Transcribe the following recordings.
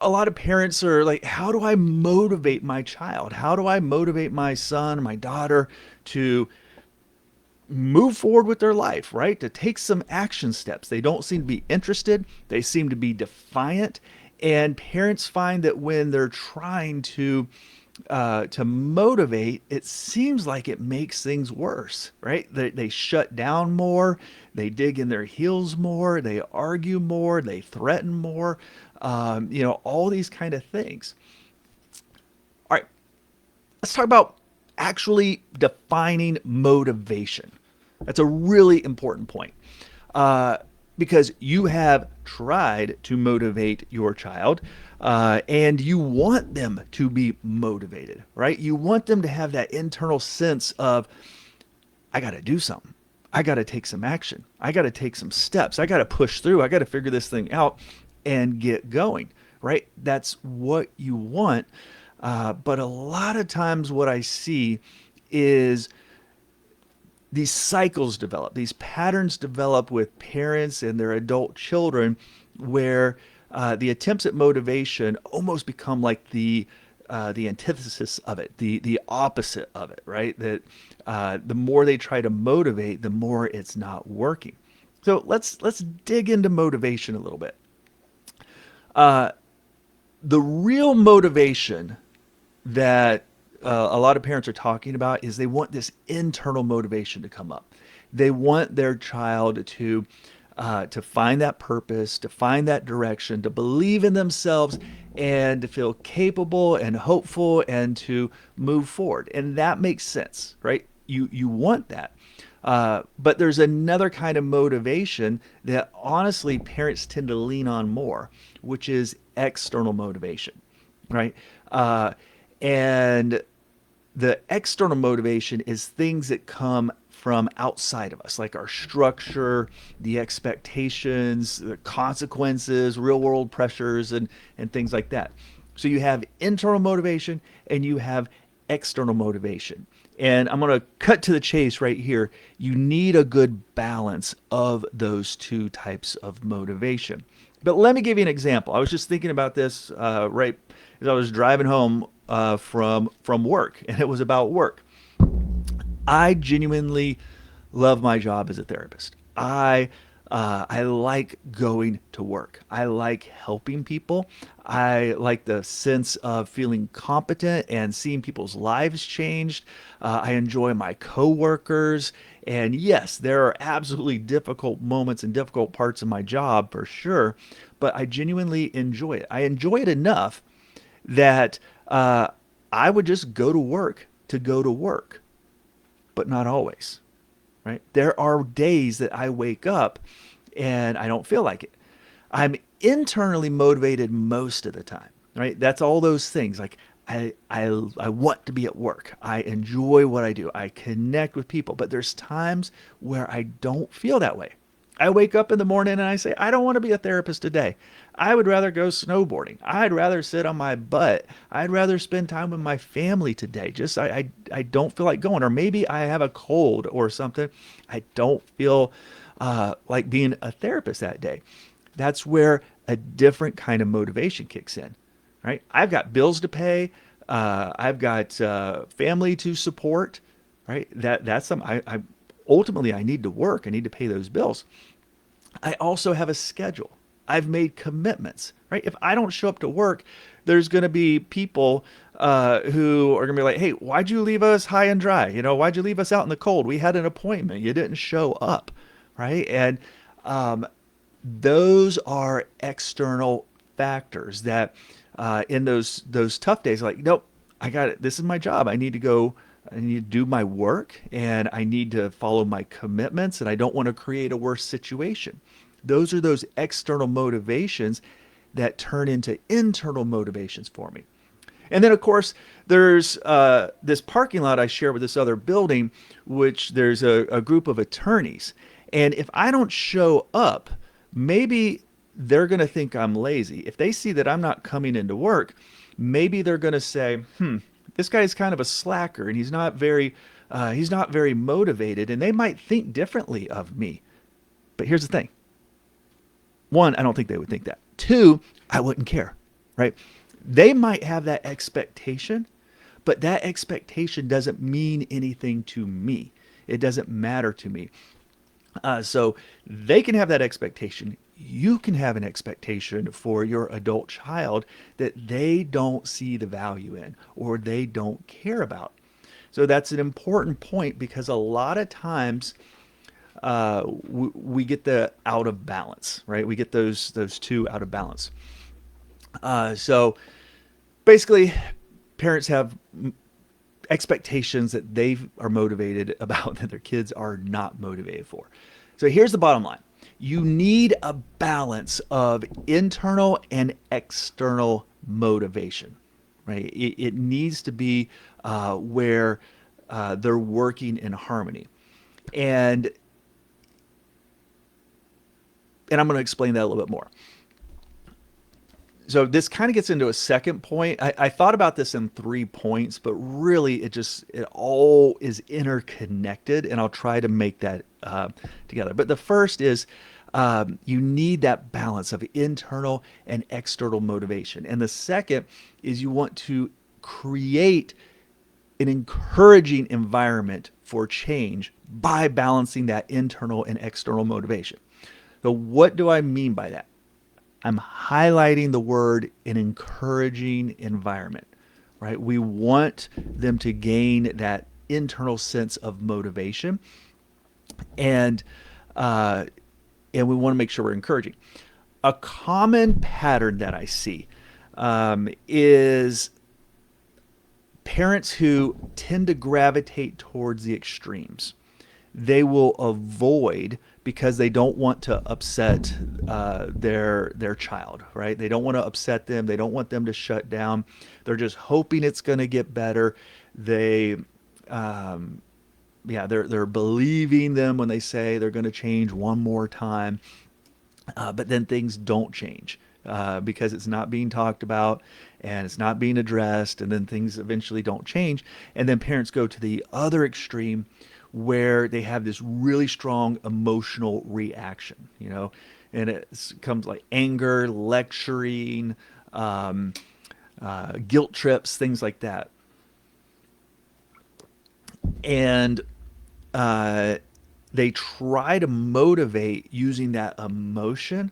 a lot of parents are like, how do I motivate my child? How do I motivate my son or my daughter to move forward with their life, right? To take some action steps. They don't seem to be interested, they seem to be defiant. And parents find that when they're trying to motivate, it seems like it makes things worse, right? They shut down more, they dig in their heels more, they argue more, they threaten more, all these kind of things. All right, let's talk about actually defining motivation. That's a really important point. Uh, because you have tried to motivate your child and you want them to be motivated, right? You want them to have that internal sense of, I got to do something. I got to take some action. I got to take some steps. I got to push through. I got to figure this thing out and get going, right? That's what you want. But a lot of times, what I see is these cycles develop, these patterns develop with parents and their adult children, where the attempts at motivation almost become like the antithesis of it, the opposite of it, right? That the more they try to motivate, the more it's not working. So let's dig into motivation a little bit. The real motivation that a lot of parents are talking about is they want this internal motivation to come up. They want their child to find that purpose, to find that direction, to believe in themselves, and to feel capable and hopeful and to move forward. And that makes sense, right? You want that. But there's another kind of motivation that honestly parents tend to lean on more, which is external motivation, right? And the external motivation is things that come from outside of us, like our structure, the expectations, the consequences, real world pressures, and things like that. So you have internal motivation and you have external motivation. And I'm going to cut to the chase right here. You need a good balance of those two types of motivation. But let me give you an example. I was just thinking about this right as I was driving home from work, and it was about work. I genuinely love my job as a therapist. I like going to work. I like helping people. I like the sense of feeling competent and seeing people's lives changed. I enjoy my coworkers. And yes, there are absolutely difficult moments and difficult parts of my job for sure, but I genuinely enjoy it. I enjoy it enough that I would just go to work, but not always, right? There are days that I wake up and I don't feel like it. I'm internally motivated most of the time, right? That's all those things. Like I want to be at work. I enjoy what I do. I connect with people, but there's times where I don't feel that way. I wake up in the morning and I say, I don't want to be a therapist today. I would rather go snowboarding. I'd rather sit on my butt. I'd rather spend time with my family today. Just I don't feel like going. Or maybe I have a cold or something. I don't feel like being a therapist that day. That's where a different kind of motivation kicks in, right? I've got bills to pay. I've got family to support, right? That's some I ultimately I need to work. I need to pay those bills. I also have a schedule. I've made commitments, right? If I don't show up to work, there's going to be people who are going to be like, hey, why'd you leave us high and dry? Why'd you leave us out in the cold? We had an appointment. You didn't show up, right? And um, those are external factors that in those tough days, like, nope, I got it. This is my job. I need to go. I need to do my work and I need to follow my commitments and I don't want to create a worse situation. Those are those external motivations that turn into internal motivations for me. And then, of course, there's this parking lot I share with this other building, which there's a group of attorneys. And if I don't show up, maybe they're going to think I'm lazy. If they see that I'm not coming into work, maybe they're going to say, this guy's kind of a slacker and he's not very motivated. And they might think differently of me. But here's the thing. One, I don't think they would think that. Two, I wouldn't care. right? They might have that expectation, but that expectation doesn't mean anything to me. It doesn't matter to me. So they can have that expectation. You can have an expectation for your adult child that they don't see the value in or they don't care about. So that's an important point because a lot of times we get the out of balance, right? We get those two out of balance. So basically, parents have expectations that they are motivated about that their kids are not motivated for. So here's the bottom line: you need a balance of internal and external motivation, right? It needs to be where they're working in harmony. And I'm going to explain that a little bit more. So this kind of gets into a second point. I thought about this in 3 points, but really it all is interconnected, and I'll try to make that together. But the first is you need that balance of internal and external motivation, and the second is you want to create an encouraging environment for change by balancing that internal and external motivation. So what do I mean by that? I'm highlighting the word an encouraging environment, right? We want them to gain that internal sense of motivation, and uh, and we want to make sure we're encouraging. A common pattern that I see is parents who tend to gravitate towards the extremes. They will avoid because they don't want to upset their child, right? They don't want to upset them. They don't want them to shut down. They're just hoping it's going to get better. They yeah, they're believing them when they say they're going to change one more time, but then things don't change because it's not being talked about and it's not being addressed, and then things eventually don't change. And then parents go to the other extreme where they have this really strong emotional reaction, and it comes like anger, lecturing, um, guilt trips, things like that. And uh, they try to motivate using that emotion,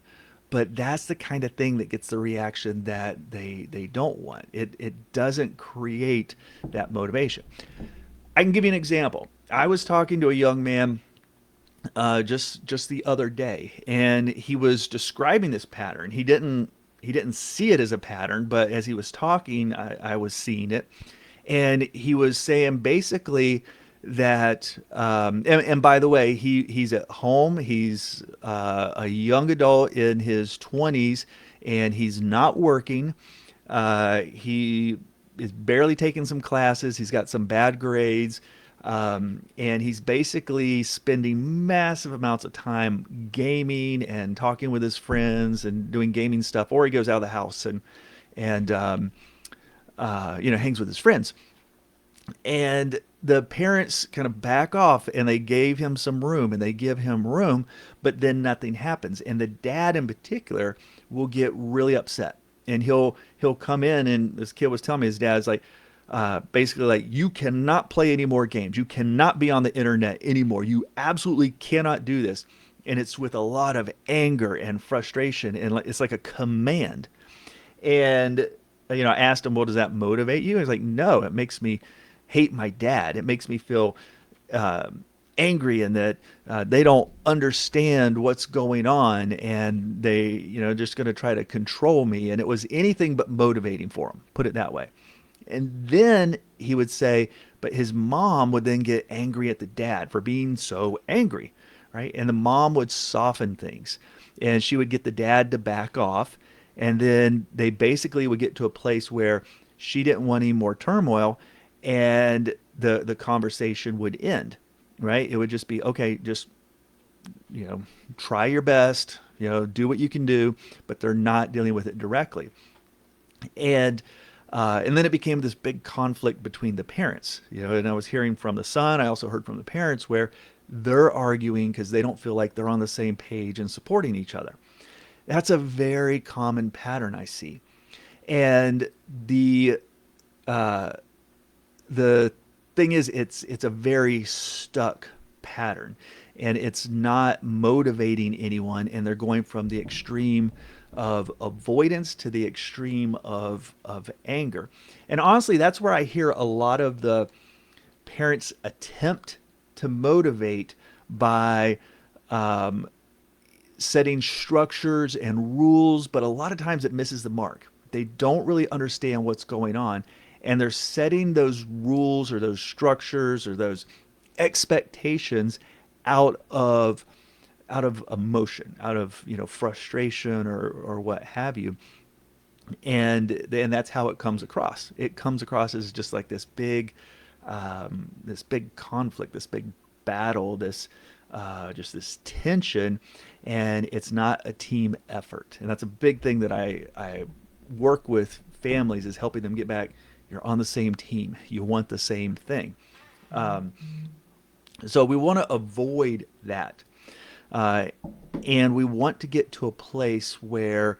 but that's the kind of thing that gets the reaction that they don't want. It doesn't create that motivation. I can give you an example. I was talking to a young man just the other day, and he was describing this pattern. He didn't see it as a pattern, but as he was talking, I was seeing it, and he was saying basically that and by the way, he's at home. He's a young adult in his 20s, and he's not working. He is barely taking some classes. He's got some bad grades. And he's basically spending massive amounts of time gaming and talking with his friends and doing gaming stuff, or he goes out of the house and hangs with his friends. And the parents kind of back off, and they gave him some room, and they give him room, but then nothing happens. And the dad in particular will get really upset, and he'll come in, and this kid was telling me his dad's like basically like, you cannot play any more games, you cannot be on the internet anymore, you absolutely cannot do this. And it's with a lot of anger and frustration, and it's like a command. And I asked him, well, does that motivate you? He's like, no, it makes me hate my dad. It makes me feel uh, angry, and that they don't understand what's going on, and they, just going to try to control me. And it was anything but motivating for him, put it that way. And then he would say, but his mom would then get angry at the dad for being so angry, right? And the mom would soften things, and she would get the dad to back off. And then they basically would get to a place where she didn't want any more turmoil, and the conversation would end, right? It would just be, okay, just, try your best, do what you can do, but they're not dealing with it directly. And then it became this big conflict between the parents, and I was hearing from the son. I also heard from the parents where they're arguing because they don't feel like they're on the same page and supporting each other. That's a very common pattern I see. And the uh, the thing is, it's a very stuck pattern, and it's not motivating anyone, and they're going from the extreme of avoidance to the extreme of anger. And honestly, that's where I hear a lot of the parents attempt to motivate by setting structures and rules, but a lot of times it misses the mark. They don't really understand what's going on, and they're setting those rules or those structures or those expectations out of emotion, out of frustration or what have you. And that's how it comes across. It comes across as just like this big conflict, this big battle, this just this tension, and it's not a team effort. And that's a big thing that I work with families, is helping them get back. You're on the same team. You want the same thing. Um, so we want to avoid that. Uh, and we want to get to a place where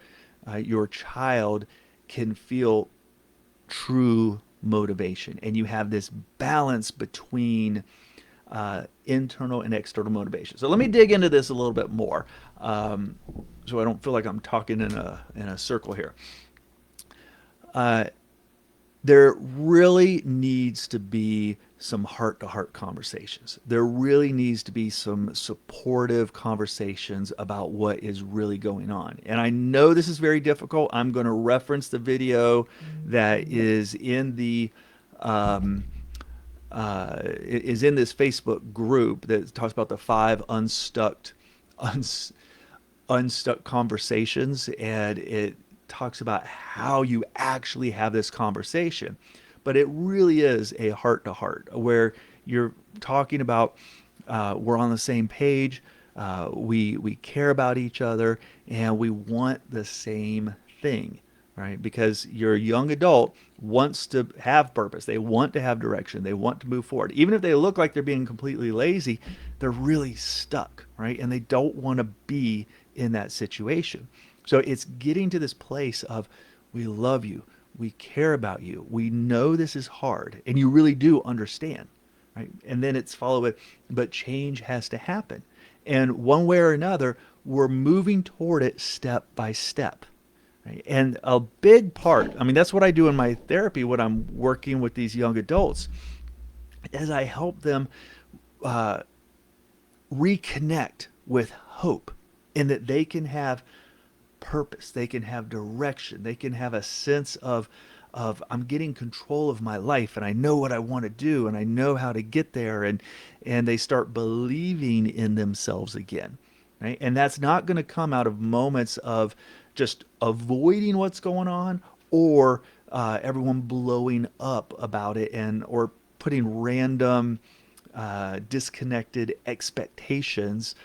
your child can feel true motivation, and you have this balance between internal and external motivation. So let me dig into this a little bit more, so I don't feel like I'm talking in a circle here. Uh, there really needs to be some heart to heart conversations. There really needs to be some supportive conversations about what is really going on. And I know this is very difficult. I'm going to reference the video that um, is in this Facebook group that talks about the five uns, unstuck conversations, and it talks about how you actually have this conversation. But it really is a heart to heart where you're talking about we're on the same page, we care about each other, and we want the same thing, right? Because your young adult wants to have purpose. They want to have direction. They want to move forward. Even if they look like they're being completely lazy, they're really stuck, right? And they don't want to be in that situation. So it's getting to this place of, we love you, we care about you, we know this is hard, and you really do understand, right? And then it's followed with, but change has to happen. And one way or another, we're moving toward it step by step. Right? And a big part, I mean, that's what I do in my therapy when I'm working with these young adults, is I help them uh, reconnect with hope, in that they can have purpose, they can have direction, they can have a sense of I'm getting control of my life, and I know what I want to do, and I know how to get there, and they start believing in themselves again, right? And that's not going to come out of moments of just avoiding what's going on, or everyone blowing up about it, and or putting random disconnected expectations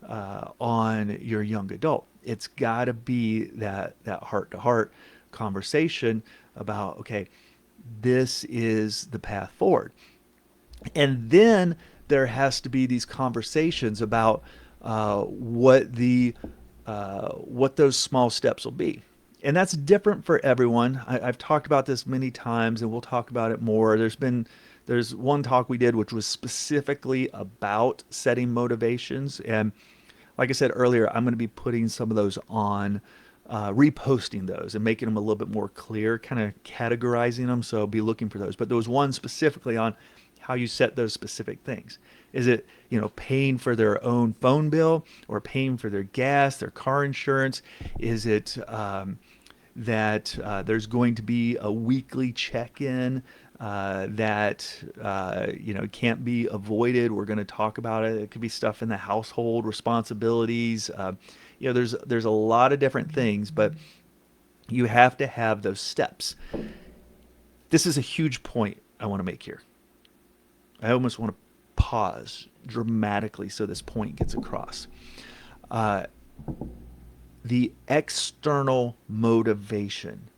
on your young adult. It's got to be that heart to heart conversation about, okay, this is the path forward. And then there has to be these conversations about what those small steps will be. And that's different for everyone. I've talked about this many times, and we'll talk about it more. There's one talk we did which was specifically about setting motivations, and like I said earlier, I'm going to be putting some of those on, reposting those and making them a little bit more clear, kind of categorizing them. So be looking for those. But there was one specifically on how you set those specific things. Is it, paying for their own phone bill, or paying for their gas, their car insurance? Is it that there's going to be a weekly check-in that can't be avoided? We're going to talk about it. It could be stuff in the household responsibilities. There's a lot of different things, but you have to have those steps. This is a huge point I want to make here. I almost want to pause dramatically so this point gets across. Uh, the external motivation,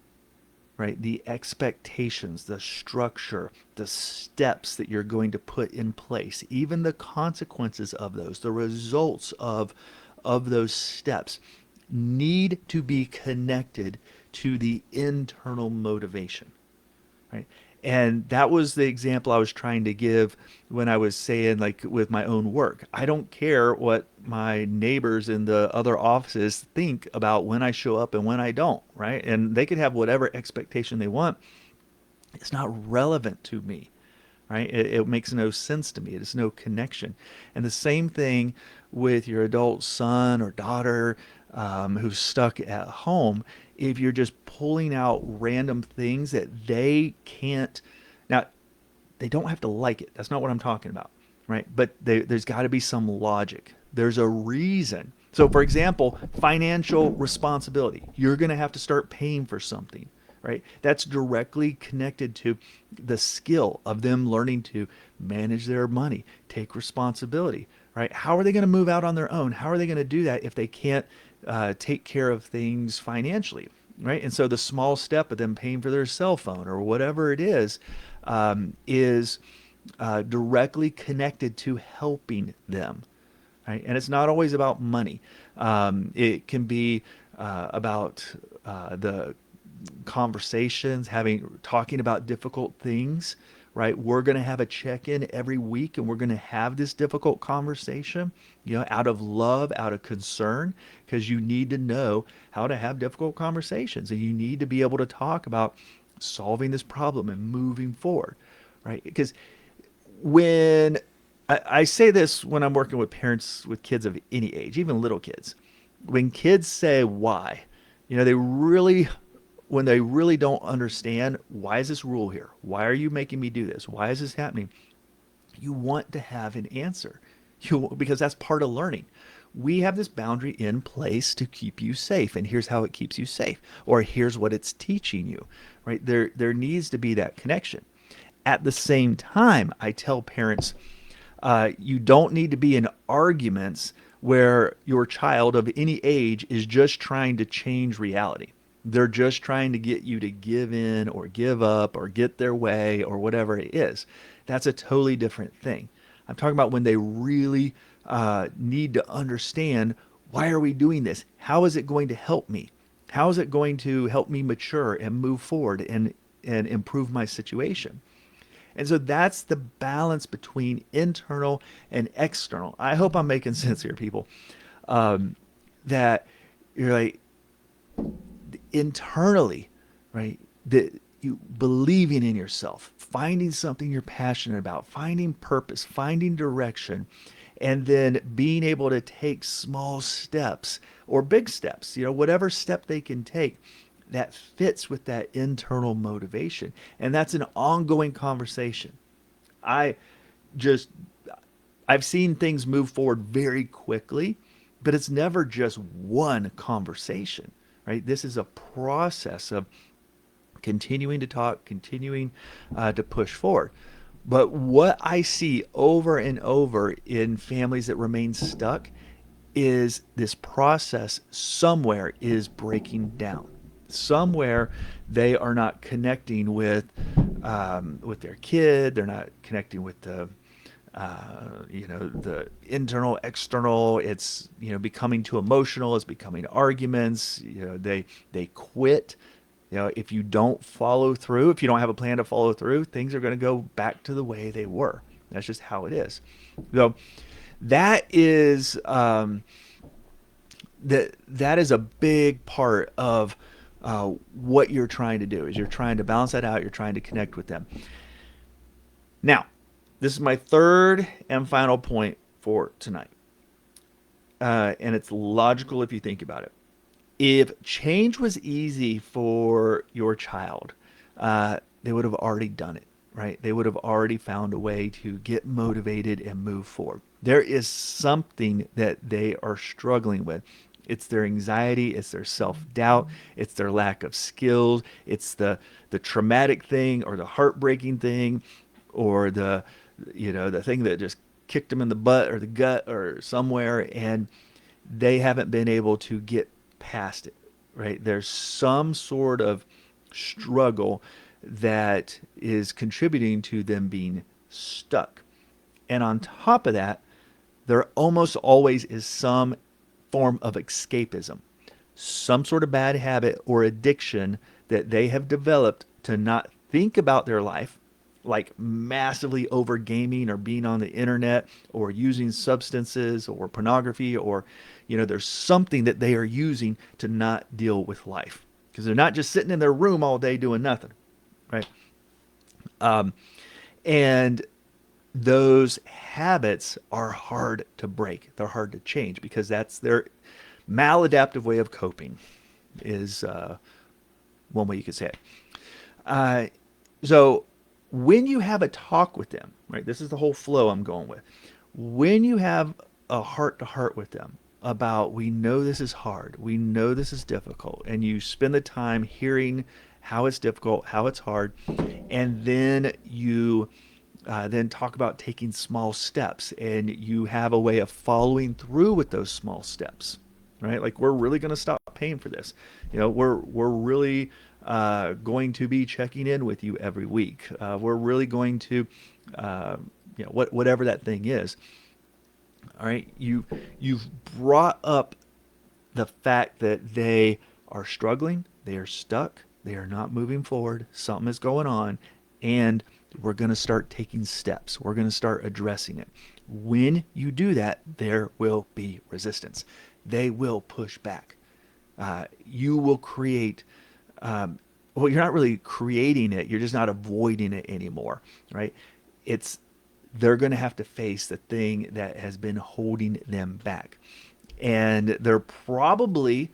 right? The expectations, the structure, the steps that you're going to put in place, even the consequences of those, the results of those steps, need to be connected to the internal motivation, right? And that was the example I was trying to give when I was saying, like, with my own work. I don't care what my neighbors in the other offices think about when I show up and when I don't, right? And they can have whatever expectation they want. It's not relevant to me, right? It makes no sense to me. There's no connection. And the same thing with your adult son or daughter who's stuck at home. If you're just pulling out random things that they can't, now they don't have to like it. That's not what I'm talking about, right? But there's got to be some logic. There's a reason. So, for example, financial responsibility. You're going to have to start paying for something, right? That's directly connected to the skill of them learning to manage their money, take responsibility, right? How are they going to move out on their own? How are they going to do that if they can't take care of things financially, right? And so the small step of them paying for their cell phone or whatever it is directly connected to helping them, right? And it's not always about money. It can be about the conversations, talking about difficult things, right? We're going to have a check-in every week and we're going to have this difficult conversation, out of love, out of concern, because you need to know how to have difficult conversations and you need to be able to talk about solving this problem and moving forward, right? Because when I say this when I'm working with parents with kids of any age, even little kids, when kids say why, they really, when they really don't understand, why is this rule here? Why are you making me do this? Why is this happening? You want to have an answer, because that's part of learning. We have this boundary in place to keep you safe, and here's how it keeps you safe, or here's what it's teaching you, right? There needs to be that connection. At the same time, I tell parents, you don't need to be in arguments where your child of any age is just trying to change reality. They're just trying to get you to give in or give up or get their way or whatever it is. That's a totally different thing. I'm talking about when they really need to understand, why are we doing this? How is it going to help me? How is it going to help me mature and move forward and improve my situation? And so that's the balance between internal and external. I hope I'm making sense here, people. That you're like, internally, right? That you believing in yourself, finding something you're passionate about, finding purpose, finding direction, and then being able to take small steps or big steps, whatever step they can take that fits with that internal motivation. And that's an ongoing conversation. I just, I've seen things move forward very quickly, but it's never just one conversation, right? This is a process of continuing to talk, continuing to push forward. But what I see over and over in families that remain stuck is this process somewhere is breaking down. Somewhere they are not connecting with their kid. They're not connecting with the internal, external. It's becoming too emotional. It's becoming arguments. They quit. If you don't follow through, if you don't have a plan to follow through, things are going to go back to the way they were. That's just how it is. So that is that is a big part of what you're trying to do. Is you're trying to balance that out. You're trying to connect with them. Now, this is my third and final point for tonight, and it's logical if you think about it. If change was easy for your child, they would have already done it, right? They would have already found a way to get motivated and move forward. There is something that they are struggling with. It's their anxiety, it's their self-doubt, it's their lack of skills, it's the traumatic thing or the heartbreaking thing or the thing that just kicked them in the butt or the gut or somewhere, and they haven't been able to get past it, right? There's some sort of struggle that is contributing to them being stuck. And on top of that, there almost always is some form of escapism. some sort of bad habit or addiction that they have developed to not think about their life, like massively over gaming or being on the internet or using substances or pornography, or there's something that they are using to not deal with life, because they're not just sitting in their room all day doing nothing, right? And those habits are hard to break. They're hard to change because that's their maladaptive way of coping, is one way you could say it. Uh, so when you have a talk with them, right, this is the whole flow I'm going with. When you have a heart to heart with them about, we know this is hard, we know this is difficult, and you spend the time hearing how it's difficult, how it's hard, and then you then talk about taking small steps, and you have a way of following through with those small steps, right? Like, we're really going to stop paying for this. We're really going to be checking in with you every week. We're really going to, whatever that thing is. All right, you've brought up the fact that they are struggling, they are stuck, they are not moving forward, something is going on, and we're going to start taking steps. We're going to start addressing it. When you do that, there will be resistance. They will push back. You will create, well, you're not really creating it, you're just not avoiding it anymore, right? It's They're going to have to face the thing that has been holding them back. And they're probably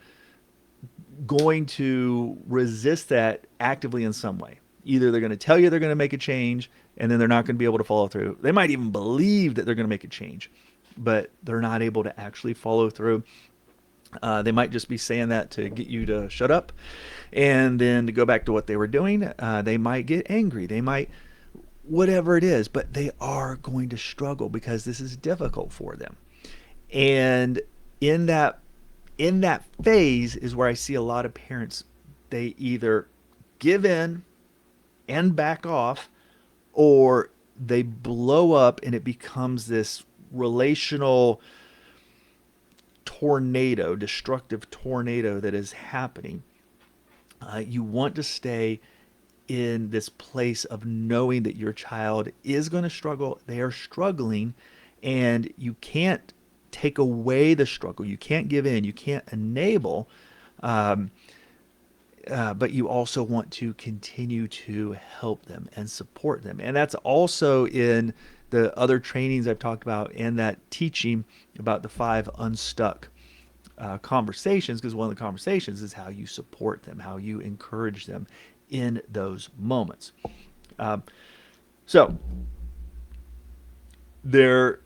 going to resist that actively in some way. Either they're going to tell you they're going to make a change, and then they're not going to be able to follow through. They might even believe that they're going to make a change, but they're not able to actually follow through. They might just be saying that to get you to shut up and then to go back to what they were doing. They might get angry. They might, whatever it is, but they are going to struggle because this is difficult for them. And in that in that phase is where I see a lot of parents, they either give in and back off, or they blow up and it becomes this relational tornado, destructive tornado that is happening. You want to stay in this place of knowing that your child is going to struggle. They are struggling, and you can't take away the struggle. You can't give in. You can't enable. Um, but you also want to continue to help them and support them. And that's also in the other trainings I've talked about, and that teaching about the 5 unstuck conversations, because one of the conversations is how you support them, how you encourage them in those moments. Um, so there,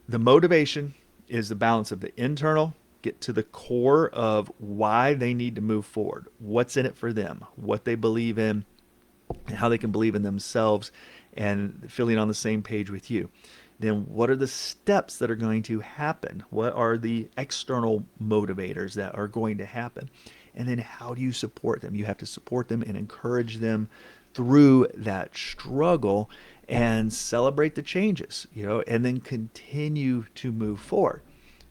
the motivation is the balance of the internal, get to the core of why they need to move forward, what's in it for them, what they believe in, and how they can believe in themselves, and feeling on the same page with you. Then what are the steps that are going to happen? What are the external motivators that are going to happen? And then how do you support them? You have to support them and encourage them through that struggle and celebrate the changes, and then continue to move forward.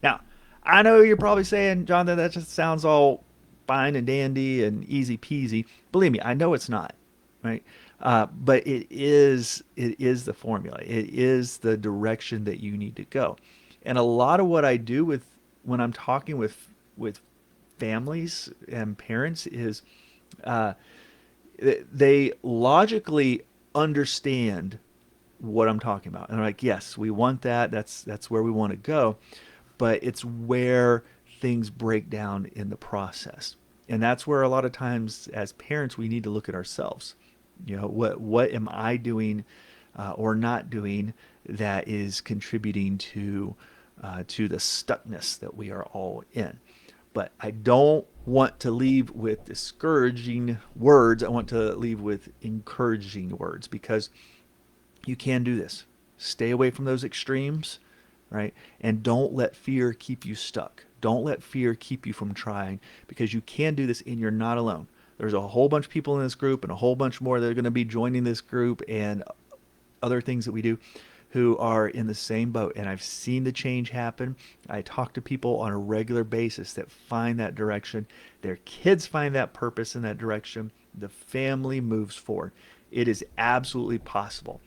Now, I know you're probably saying, John, that just sounds all fine and dandy and easy peasy. Believe me, I know it's not, right? But it is the formula. It is the direction that you need to go. And a lot of what I do with when I'm talking with families and parents is uh, they logically understand what I'm talking about, and they're like, yes, we want that. That's where we want to go, but it's where things break down in the process, and that's where a lot of times as parents we need to look at ourselves. What am I doing or not doing that is contributing to the stuckness that we are all in. But I don't want to leave with discouraging words. I want to leave with encouraging words, because you can do this. Stay away from those extremes, right? And don't let fear keep you stuck. Don't let fear keep you from trying, because you can do this and you're not alone. There's a whole bunch of people in this group and a whole bunch more that are going to be joining this group and other things that we do. who are in the same boat, and I've seen the change happen. I talk to people on a regular basis that find that direction. Their kids find that purpose in that direction. The family moves forward. It is absolutely possible.